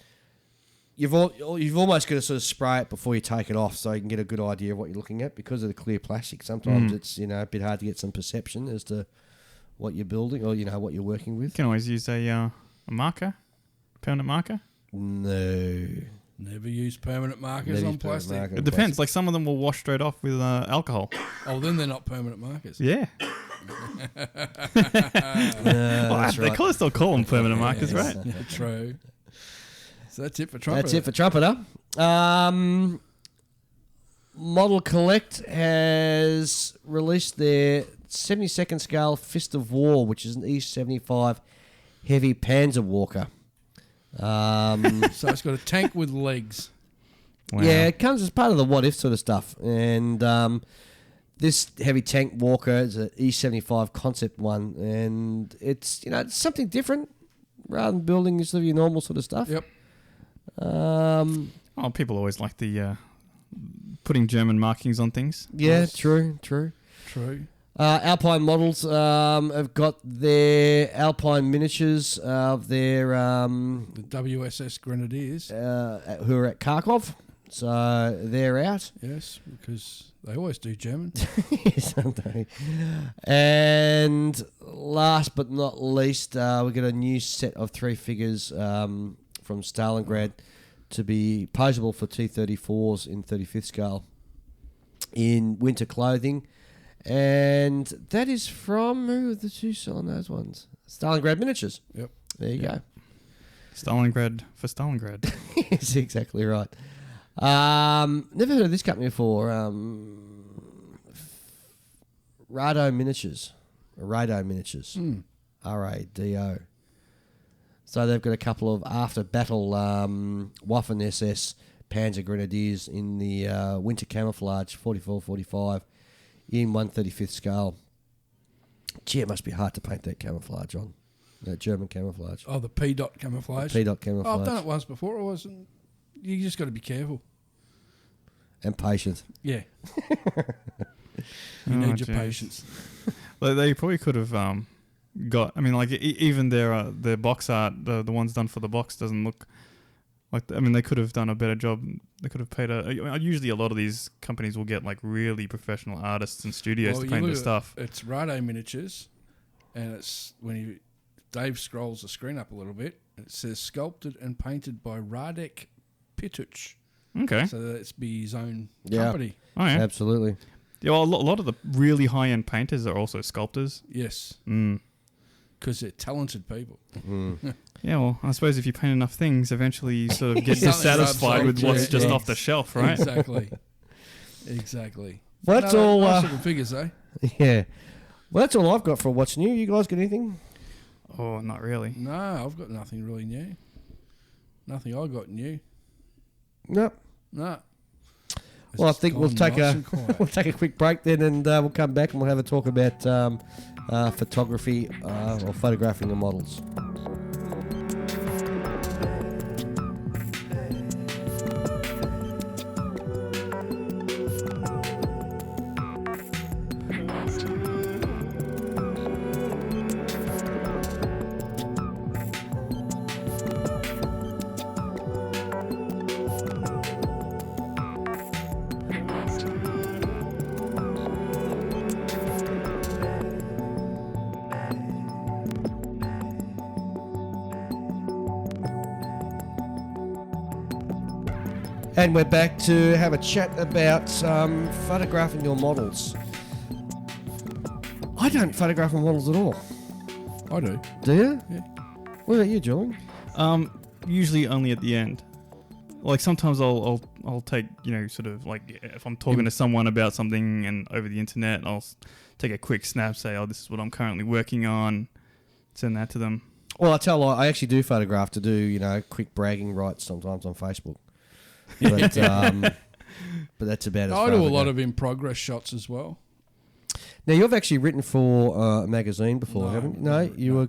you've almost got to sort of spray it before you take it off, so you can get a good idea of what you're looking at because of the clear plastic. Sometimes it's a bit hard to get some perception as to what you're building or what you're working with. You can always use a marker, permanent marker. No. Never use permanent markers on plastic. It depends. Like some of them will wash straight off with alcohol. Oh, then they're not permanent markers. Yeah. That's They right. still call them permanent markers, right? Yeah, true. So that's it for Trumpeter. That's it for Trumpeter. Model Collect has released their 72nd scale Fist of War, which is an E75 heavy Panzer Walker. So it's got a tank with legs. Wow. Yeah, it comes as part of the what if sort of stuff. And this heavy tank walker is an E75 concept one, and it's it's something different rather than building sort of your normal sort of stuff. Yep. People always like the putting German markings on things. Yeah, Yes. true. True. Alpine Models have got their Alpine miniatures of their The WSS Grenadiers. who are at Kharkov, so they're out. Yes, because they always do German. Yes, aren't they? And last but not least, we got a new set of 3 figures from Stalingrad to be posable for T-34s in 35th scale in winter clothing. And that is from, who are the two selling those ones? Stalingrad Miniatures. Yep. There you go. Stalingrad for Stalingrad. Yes, exactly right. Never heard of this company before. Rado Miniatures. R-A-D-O. So they've got a couple of after-battle Waffen SS Panzer Grenadiers in the winter camouflage, 44-45, in 1/35th scale. Gee, it must be hard to paint that camouflage on. That German camouflage. Oh, the P-dot camouflage. P-dot Oh, camouflage. I've done it once before. I wasn't. You just got to be careful. And patient. Yeah. You Oh, need your geez. patience. Well, they probably could have got. I mean, like even their box art, the ones done for the box, doesn't look like. I mean, they could have done a better job. They could have paid usually a lot of these companies will get like really professional artists and studios Well, to you paint look their at- stuff. It's Rado Miniatures, and it's when Dave scrolls the screen up a little bit, it says sculpted and painted by Radek Pituch. Okay. So that's be his own Yeah. company. Oh yeah. Absolutely. Yeah. Well, a lot of the really high end painters are also sculptors. Yes, Mm. because they're talented people. Yeah. Well, I suppose if you paint enough things, eventually you sort of get Something dissatisfied rubs with off, what's yeah. just Yeah. off the shelf, right? Exactly. Exactly. Well, that's No, all. nice looking figures, eh? Yeah. Well, that's all I've got for what's new. You guys got anything? Oh, not really. No, I've got nothing really new. Nothing I got new. No. No. It's Well, I think we'll gone take nice a and quiet. we'll take a quick break then, and we'll come back and we'll have a talk about photography or photographing the models. And we're back to have a chat about photographing your models. I don't photograph my models at all. I do. Do you? Yeah. What about you, Julian? Usually only at the end. Like sometimes I'll take, sort of like if I'm talking to someone about something and over the internet, I'll take a quick snap, say, oh, this is what I'm currently working on, send that to them. Well, I actually do photograph to do, quick bragging rights sometimes on Facebook. But, but that's about as far I do as a I lot go. of in progress shots as well. Now, you've actually written for a magazine before, No, haven't you? no, You no. were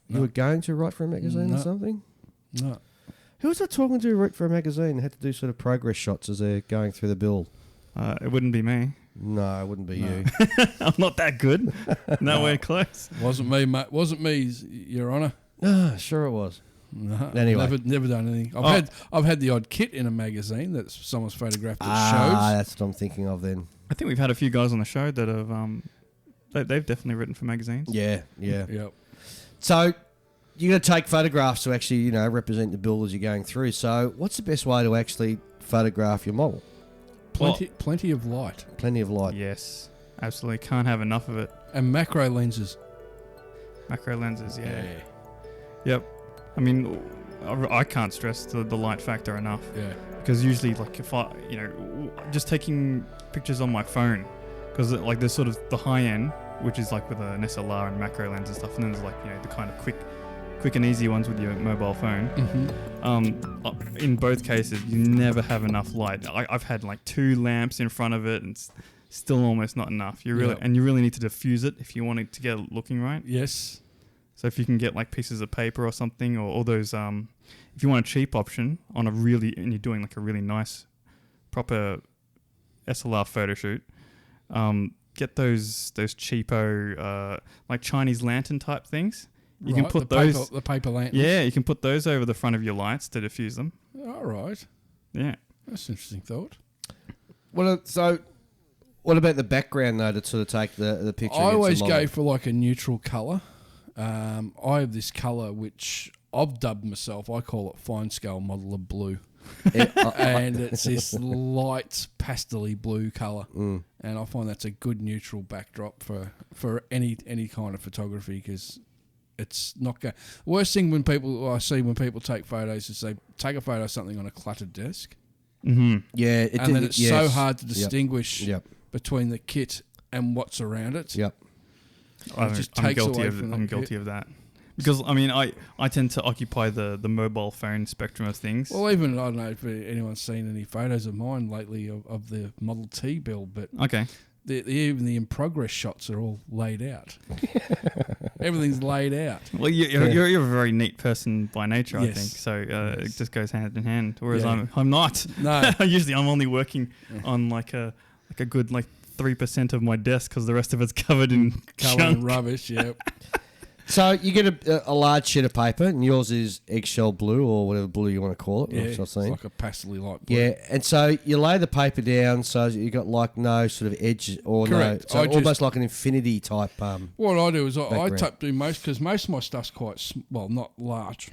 you were going to write for a magazine or No. something? No. Who was I talking to who wrote for a magazine and had to do sort of progress shots as they're going through the build? It wouldn't be me. No, it wouldn't be No. you. I'm not that good. Nowhere close. Wasn't me, mate. Wasn't me, Your Honour. Ah, sure it was. No. Anyway. Never done anything. I've had the odd kit in a magazine that someone's photographed at Ah, shows. that's what I'm thinking of then. I think we've had a few guys on the show that have they've definitely written for magazines. Yeah, yeah. Yep. So you're going to take photographs to actually, represent the build as you're going through. So what's the best way to actually photograph your model? Plenty of light. Plenty of light. Yes. Absolutely. Can't have enough of it. And macro lenses. Macro lenses, yeah. Yep. I mean, I can't stress the light factor enough. Yeah. Because usually, like, if I, just taking pictures on my phone, because like there's sort of the high end, which is like with an SLR and macro lens and stuff, and then there's like the kind of quick and easy ones with your mobile phone. Mm-hmm. In both cases, you never have enough light. I've had like 2 lamps in front of it, and it's still almost not enough. You really need to diffuse it if you want it to get it looking right. Yes. So if you can get like pieces of paper or something, or all those, if you want a cheap option and you're doing like a really nice, proper SLR photo shoot, get those cheapo, like Chinese lantern type things. You can put those, the paper lanterns. yeah, you can put those over the front of your lights to diffuse them. All right. Yeah. That's an interesting thought. Well, so what about the background though to sort of take the picture? I always against the go for like a neutral colour. I have this colour which I've dubbed myself. I call it fine scale modeler blue. And it's this light pastel-y blue colour. And I find that's a good neutral backdrop for any kind of photography, because it's not going. Worst thing I see when people take photos is they take a photo of something on a cluttered desk. Mm-hmm. Yeah, and then it's so hard to distinguish Yep. between the kit and what's around it. Yep. I'm guilty of that. Because, I mean, I tend to occupy the mobile phone spectrum of things. Well, even, I don't know if anyone's seen any photos of mine lately of the Model T build, but Okay. even the in progress shots are all laid out. Everything's laid out. Well, you're a very neat person by nature, I Yes. think. So Yes. it just goes hand in hand. Whereas Yeah. I'm not. No. Usually I'm only working on like a good 3% of my desk, because the rest of it's covered in Coloured junk. and rubbish, yep. So you get a large sheet of paper, and yours is eggshell blue or whatever blue you want to call it. Yeah, which I've it's seen. like a pastel-y light blue. Yeah, and so you lay the paper down so you got like no sort of edge or Correct. no, so I almost just- like an infinity type. What I do is I Background. do most, because most of my stuff's quite, not large.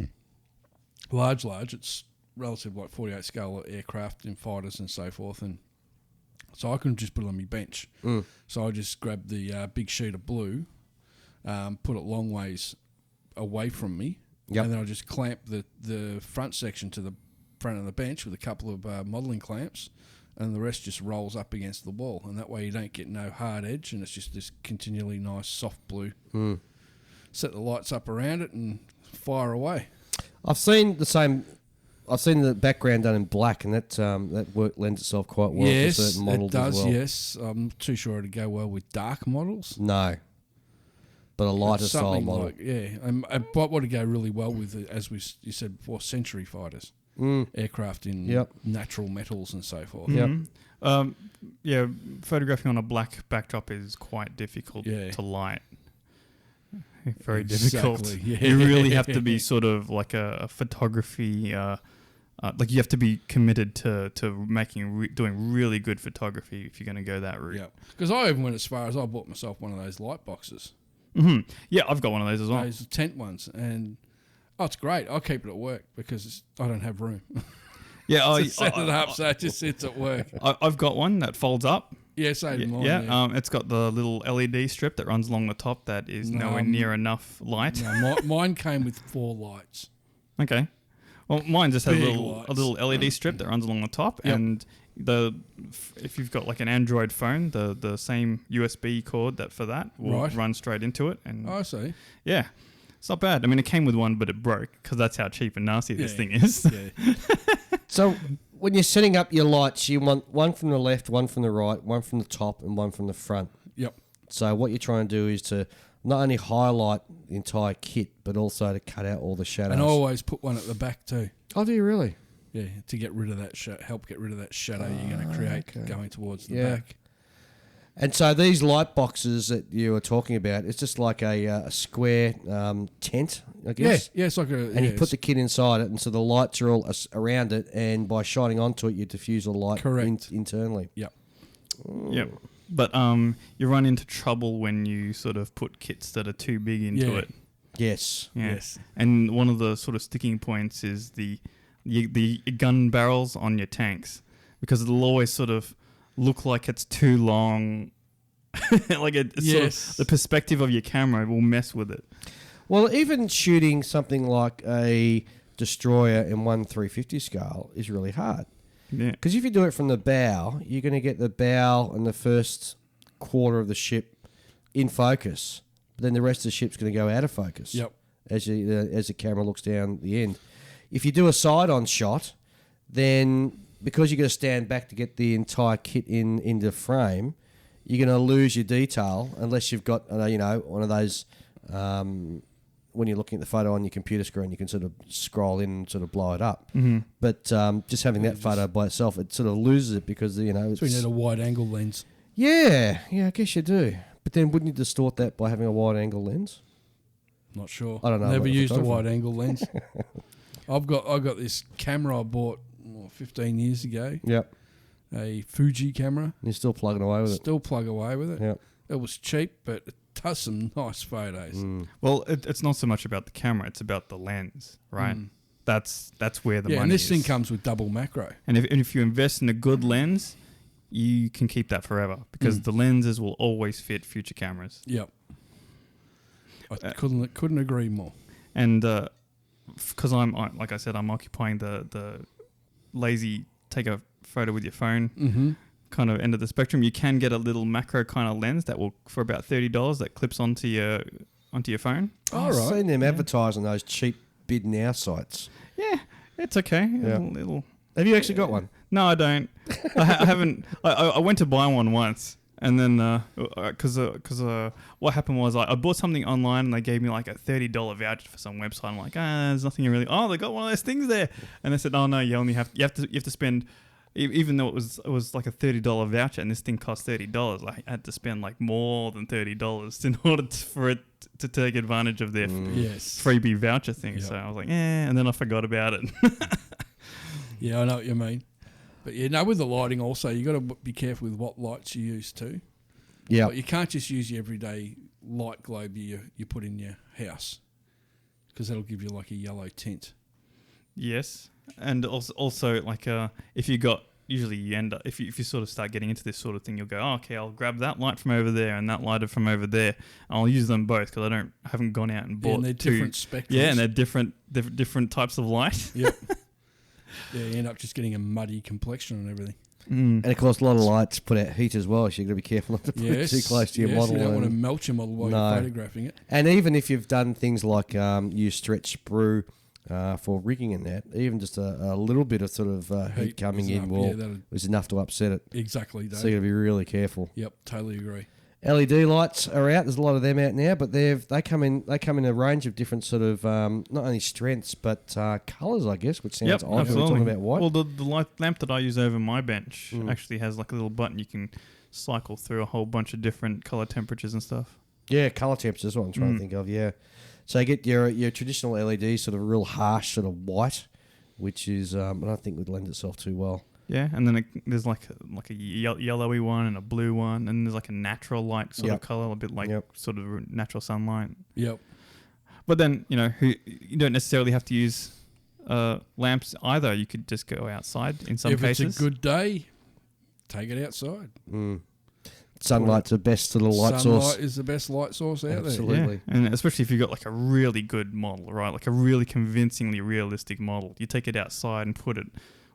Large. It's relative, like 48 scale aircraft and fighters and so forth, and so I can just put it on my bench. So I just grab the big sheet of blue, put it long ways away from me, Yep. and then I just clamp the front section to the front of the bench with a couple of modelling clamps, and the rest just rolls up against the wall, and that way you don't get no hard edge, and it's just this continually nice soft blue. Set the lights up around it and fire away. I've seen the same. I've seen the background done in black, and that work lends itself quite well Yes, to certain models it does. as well. Yes, I'm not too sure it'd go well with dark models. No, but a lighter style Something model. like, yeah, but what would go really well with, as you said before, century fighters, aircraft in Yep. natural metals and so forth. Yep. Yeah, photographing on a black backdrop is quite difficult Yeah. to light. Very difficult. Exactly, yeah. You really have to be sort of like a photography, like you have to be committed to doing really good photography if you're going to go that route. Yeah, because I even went as far as I bought myself one of those light boxes, Yeah, I've got one of those as well. those tent ones, and it's great. I keep it at work because I don't have room Yeah, to set it up, so it just sits at work. I've got one that folds up. Yeah, so do mine. Yeah, it's got the little LED strip that runs along the top that is nowhere near enough light. No, mine came with 4 lights. Okay. Well, mine just has a Big little LED strip that runs along the top, Yep. and if you've got like an Android phone, the same USB cord will Right. run straight into it, and I see. yeah, it's not bad. I mean, it came with one, but it broke because that's how cheap and nasty this Yeah. thing is. Yeah. So when you're setting up your lights, you want one from the left, one from the right, one from the top, and one from the front. Yep. So what you're trying to do is to not only highlight the entire kit, but also to cut out all the shadows. And I always put one at the back too. Oh, do you really? Yeah, to get rid of that help get rid of that shadow you're going to create going towards the Yeah. back. And so these light boxes that you were talking about, it's just like a square tent, I guess. Yeah, it's like a. And you put the kit inside it, and so the lights are all around it, and by shining onto it, you diffuse the light Correct. internally. Yep. Yep. But you run into trouble when you sort of put kits that are too big into Yeah. it. Yes. Yeah. Yes. And one of the sort of sticking points is the gun barrels on your tanks, because it'll always sort of look like it's too long Like it's sort Yes. of the perspective of your camera will mess with it. Well, even shooting something like a destroyer in 1/350 scale is really hard. Yeah. Because if you do it from the bow, you're going to get the bow and the first quarter of the ship in focus. But then the rest of the ship's going to go out of focus. Yep. As the camera looks down the end. If you do a side-on shot, then because you're going to stand back to get the entire kit into frame, you're going to lose your detail unless you've got one of those. When you're looking at the photo on your computer screen, you can sort of scroll in and sort of blow it up. Mm-hmm. But just having that photo by itself, it sort of loses it because it's, So you need a wide angle lens. yeah, I guess you do. But then wouldn't you distort that by having a wide angle lens? Not sure. I don't know. Never I'm not a used a photographer. wide angle lens. I got this camera I bought 15 years ago. Yep. A Fuji camera. You're still plugging away with it. Still plug away with it. Yep. It was cheap, but it does some nice photos. Mm. Well, it's not so much about the camera; it's about the lens, right? Mm. That's where the Yeah, money and this is. thing comes with double macro. And if you invest in a good lens, you can keep that forever because the lenses will always fit future cameras. Yep. I couldn't agree more. And because like I said, I'm occupying the lazy take a photo with your phone Mm-hmm. kind of end of the spectrum. You can get a little macro kind of lens that will for about $30 that clips onto your phone. All I've right. seen them advertising those cheap bid now sites. Yeah, it's okay. Yeah. It'll Have you actually got one? No, I don't. I haven't. I went to buy one once, and then because what happened was I bought something online and they gave me like a $30 voucher for some website. I'm like, there's nothing really. Oh, they got one of those things there, and they said, oh no, you have to spend. Even though it was like a $30 voucher and this thing cost $30, I had to spend like more than $30 in order for it to take advantage of their Yes. freebie voucher thing. Yep. So I was like, and then I forgot about it. Yeah, I know what you mean. But with the lighting also, you got to be careful with what lights you use too. Yeah. Like, you can't just use your everyday light globe you put in your house because that'll give you like a yellow tint. Yes, and also like if you got usually you end up if you sort of start getting into this sort of thing, you'll go, okay, I'll grab that light from over there and that light from over there, and I'll use them both because I haven't gone out and bought and they're two. different spectrums. Yeah, and they're different types of light. Yep. Yeah, you end up just getting a muddy complexion and everything. And of course, a lot of lights put out heat as well, so you've got to be careful not to put it too close to your model. You don't want to and- melt your model while No. you're photographing it. And even if you've done things like use stretch sprue for rigging and that, even just a little bit of sort of heat coming in is enough to upset it. Exactly, Dave. So you got to be really careful. Yep, totally agree. LED lights are out. There's a lot of them out now, but they come in a range of different sort of not only strengths but colours, I guess, which sounds odd when we're absolutely. talking about white. Well, the light lamp that I use over my bench actually has like a little button you can cycle through a whole bunch of different color temperatures and stuff. Yeah, colour temps is what I'm trying to think of. Yeah, so you get your traditional LED, sort of real harsh, sort of white, which is I don't think would lend itself too well. Yeah, and then there's like a yellowy one and a blue one, and there's like a natural light sort of color, a bit like sort of natural sunlight. Yep. But then you don't necessarily have to use lamps either. You could just go outside in some cases. If it's a good day, take it outside. Sunlight's the best sort of light Sunlight source. is the best light source out Absolutely. Yeah, and especially if you've got like a really good model, right? Like a really convincingly realistic model. You take it outside and put it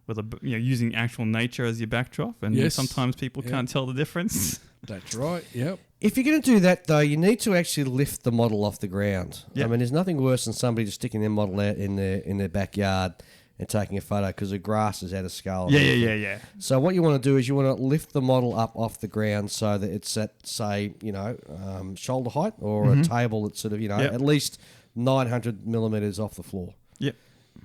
with using actual nature as your backdrop, and Yes. sometimes people can't tell the difference. there. That's right. Yep. If you're going to do that, though, you need to actually lift the model off the ground. Yep. I mean, there's nothing worse than somebody just sticking their model out in their backyard and taking a photo because the grass is out of scale. Yeah. So what you want to do is you want to lift the model up off the ground so that it's at, say, shoulder height or a table that's sort of, at least 900 millimeters off the floor. Yep.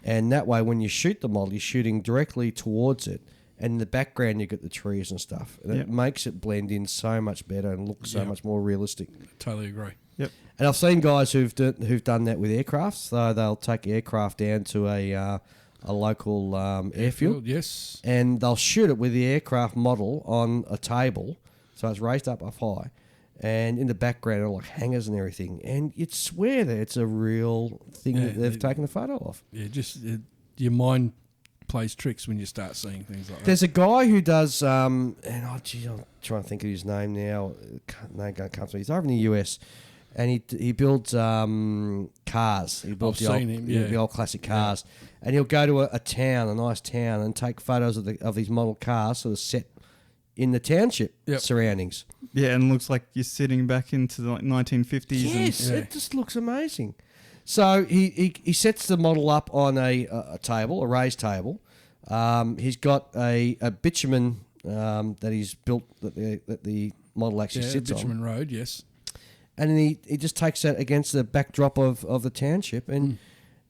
And that way, when you shoot the model, you're shooting directly towards it. And in the background, you get the trees and stuff. And it makes it blend in so much better and look so much more realistic. Totally agree. Yep. And I've seen guys who've done that with aircraft. So they'll take aircraft down to a local airfield. Yes. And they'll shoot it with the aircraft model on a table. So it's raised up high. And in the background are like hangers and everything. And you'd swear that it's a real thing that they've taken a photo of. Yeah, just your mind plays tricks when you start seeing things like that. There's a guy who does, I'm trying to think of his name now. Name can't come to me. He's over in the US, and he builds cars. He builds the old classic cars, and he'll go to a town, a nice town, and take photos of these model cars sort of set in the township surroundings. Yeah, and looks like you're sitting back into the 1950s. Yes, it just looks amazing. So he sets the model up on a table, a raised table. He's got a bitumen that he's built that the model actually sits on. Bitumen road, yes. And then he just takes that against the backdrop of the township, and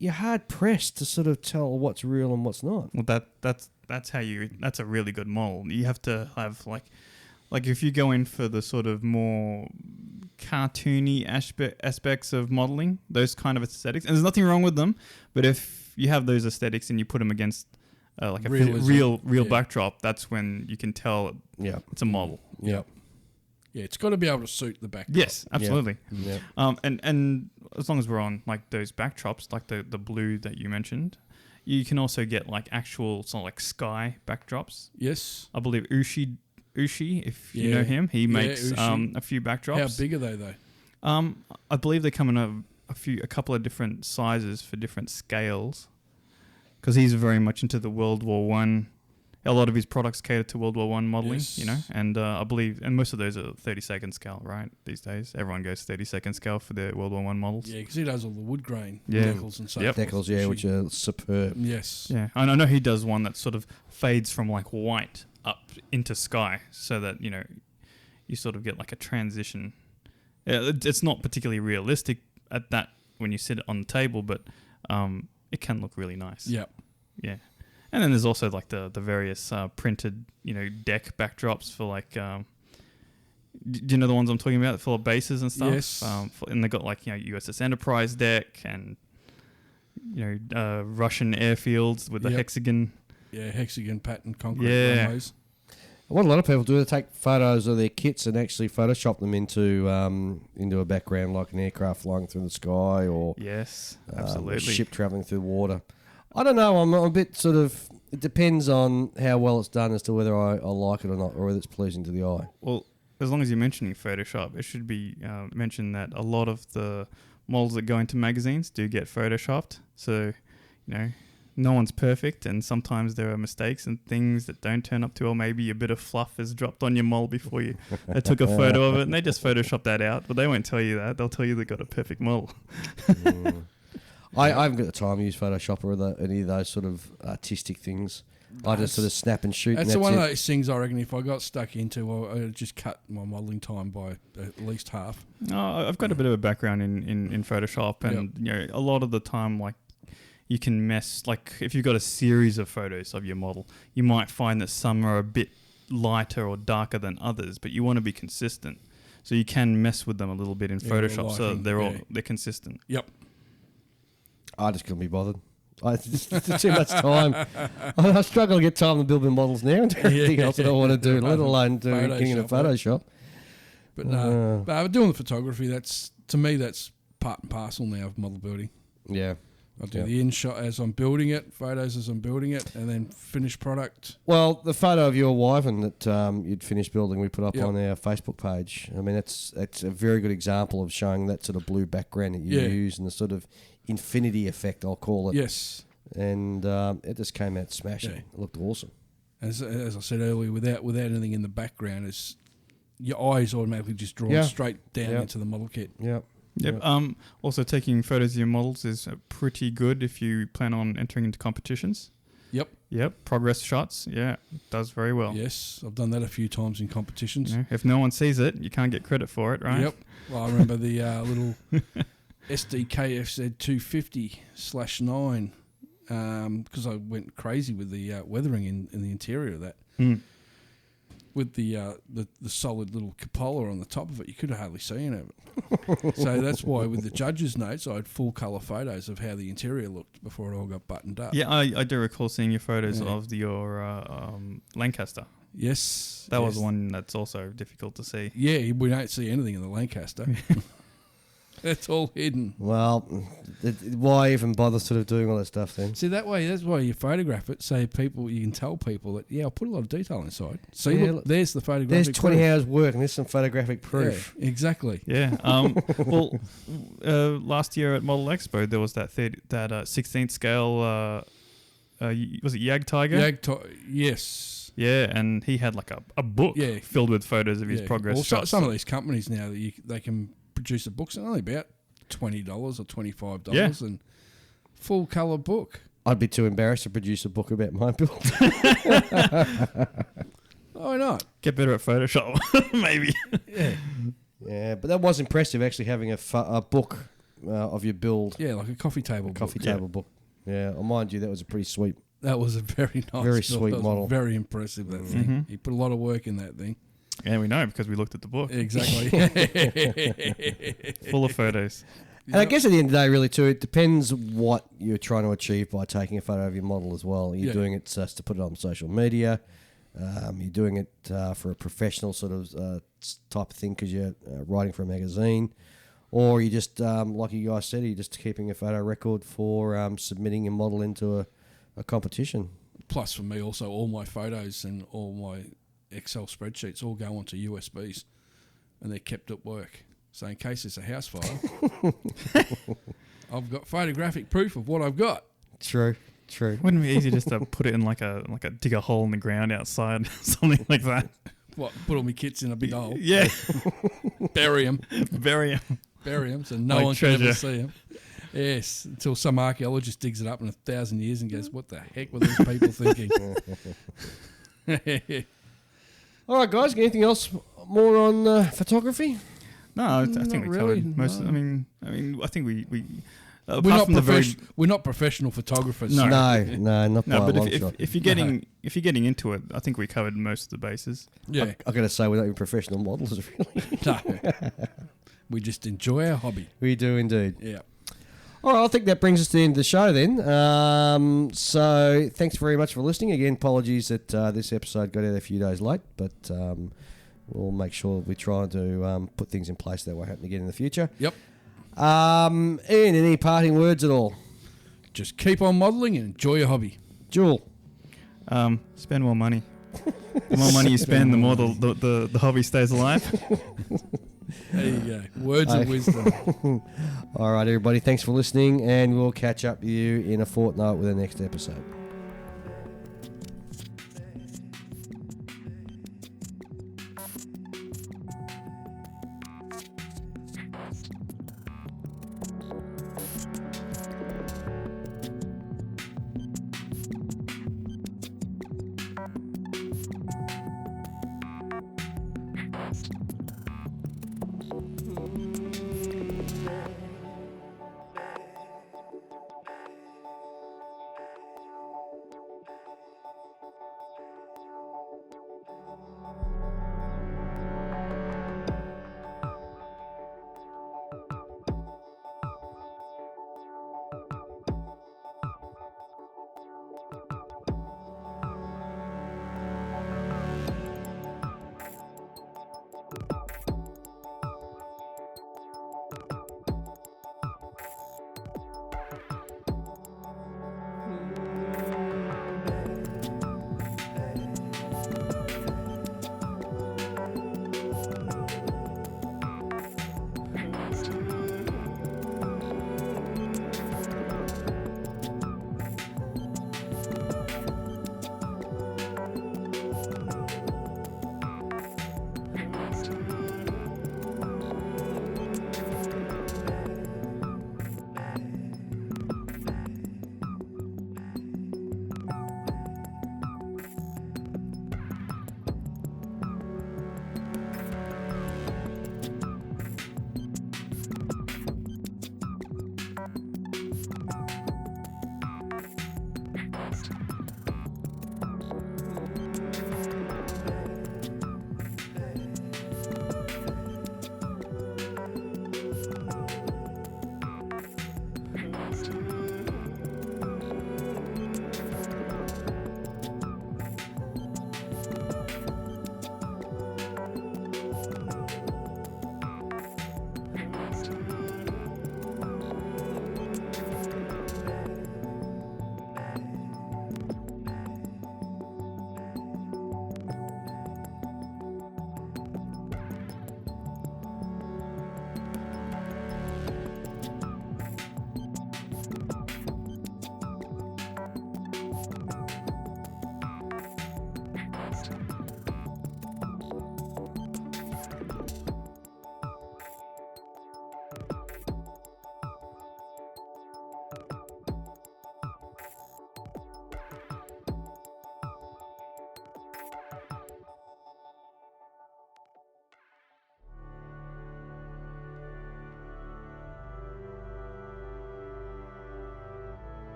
you're hard pressed to sort of tell what's real and what's not. Well, that's a really good model. You have to have like if you go in for the sort of more cartoony aspects of modeling, those kind of aesthetics, and there's nothing wrong with them, but if you have those aesthetics and you put them against like a real backdrop, that's when you can tell it's a model. Yeah. Yeah, it's got to be able to suit the backdrop. Yes, absolutely. Yeah. And as long as we're on like those backdrops, like the blue that you mentioned, you can also get like actual sort of like sky backdrops. Yes. I believe Ushi, if you know him, he makes a few backdrops. How big are they though? I believe they come in a couple of different sizes for different scales, because he's very much into the World War One. A lot of his products cater to World War One modeling, you know, and I believe, and most of those are 30-second scale, right? These days, everyone goes 30-second scale for their World War One models. Yeah, because he does all the wood grain decals and so forth. Decals, which are superb. Yes. Yeah, and I know he does one that sort of fades from like white up into sky, so that you sort of get like a transition. It's not particularly realistic at that when you sit it on the table, but it can look really nice. Yeah. Yeah. And then there's also like the various printed, deck backdrops for like, do you know the ones I'm talking about, full of bases and stuff? Yes. And they got like, USS Enterprise deck and, Russian airfields with the hexagon. Yeah, hexagon pattern concrete runways. What a lot of people do, they take photos of their kits and actually Photoshop them into a background, like an aircraft flying through the sky or yes, absolutely, a ship travelling through water. I don't know. I'm a bit sort of. It depends on how well it's done as to whether I like it or not, or whether it's pleasing to the eye. Well, as long as you're mentioning Photoshop, it should be mentioned that a lot of the models that go into magazines do get Photoshopped. So, no one's perfect, and sometimes there are mistakes and things that don't turn up to, or maybe a bit of fluff is dropped on your mold before they took a photo of it, and they just Photoshop that out. But they won't tell you that. They'll tell you they got a perfect model. I haven't got the time to use Photoshop or any of those sort of artistic things. I just sort of snap and shoot. That's one of those things I reckon if I got stuck into, I'd just cut my modelling time by at least half. I've got a bit of a background in Photoshop, and a lot of the time, like, you can mess, like if you've got a series of photos of your model, you might find that some are a bit lighter or darker than others, but you want to be consistent. So you can mess with them a little bit in Photoshop, so they're consistent. Yep. I just couldn't be bothered. It's too much time. I struggle to get time to build my models now and do everything else that I want to do, let alone getting into Photoshop. But no, but doing the photography, to me, that's part and parcel now of model building. Yeah. I do the in shot as I'm building it, photos as I'm building it, and then finished product. Well, the photo of your wife and that you'd finished building, we put up on our Facebook page. I mean, it's a very good example of showing that sort of blue background that you use and the sort of infinity effect, I'll call it. Yes. And it just came out smashing. Yeah. It looked awesome. As I said earlier, without anything in the background, your eyes automatically just drawn straight down into the model kit. Yep. Yep. Also, taking photos of your models is pretty good if you plan on entering into competitions. Yep. Progress shots. Yeah, does very well. Yes, I've done that a few times in competitions. If no one sees it, you can't get credit for it, right? Yep. Well, I remember the little SDKFZ 250/9 because I went crazy with the weathering in the interior of that. With the solid little cupola on the top of it, you could hardly see any of it. So that's why with the judges' notes, I had full colour photos of how the interior looked before it all got buttoned up. Yeah, I do recall seeing your photos of your Lancaster. Yes. That was one that's also difficult to see. Yeah, we don't see anything in the Lancaster. It's all hidden. Well, why even bother sort of doing all that stuff then? See, that's why you photograph it, so you can tell people that, I'll put a lot of detail inside. See, Yeah, look, there's the photographic There's 20 proof. hours work and there's some photographic proof. Yeah, exactly. Yeah. Well, last year at Model Expo, there was that 16th scale. Was it Yag Tiger? Yes. Yeah, and he had like a book filled with photos of his progress. Well, shots. some of these companies now that they can produce a book, it's only about $20 or $25, and full colour book. I'd be too embarrassed to produce a book about my build. Why not? Get better at Photoshop, maybe. Yeah. Yeah, but that was impressive actually having a book of your build. Yeah, like a coffee table book. Book. Yeah, I'll mind you, that was a pretty sweet. That was a very nice Very build. sweet That was model. Very impressive, that thing. Mm-hmm. He put a lot of work in that thing. Yeah, we know because we looked at the book. Exactly. Full of photos. And I guess at the end of the day, really, too, it depends what you're trying to achieve by taking a photo of your model as well. You're doing it just to put it on social media. You're doing it for a professional sort of type of thing because you're writing for a magazine. Or you just, like you guys said, you're just keeping a photo record for submitting your model into a competition. Plus, for me, also, all my photos and all my Excel spreadsheets all go onto USBs, and they're kept at work. So in case it's a house fire, I've got photographic proof of what I've got. True. Wouldn't it be easy just to put it in like a dig a hole in the ground outside, something like that? What? Put all my kits in a big hole. Yeah. Bury them. Bury them. So no Like one treasure. can ever see them. Yes, until some archaeologist digs it up in 1,000 years and goes, "What the heck were these people thinking?" All right, guys. Anything else more on photography? No, I think we Not covered really, most. no. I mean, I think we we're apart not from the very we're not professional photographers. No. Not by no, a but long shot. if you're getting into it, I think we covered most of the bases. Yeah, I got to say, we're not even professional models, really. no. We just enjoy our hobby. We do indeed. Yeah. All right, I think that brings us to the end of the show then. So thanks very much for listening. Again, apologies that this episode got out a few days late, but we'll make sure we try to put things in place that won't happen again in the future. Yep. Ian, any parting words at all? Just keep on modelling and enjoy your hobby. Jewel? Spend more money. The more money you spend, the more the hobby stays alive. There you go. Words of wisdom. All right, everybody, thanks for listening, and we'll catch up with you in a fortnight with the next episode.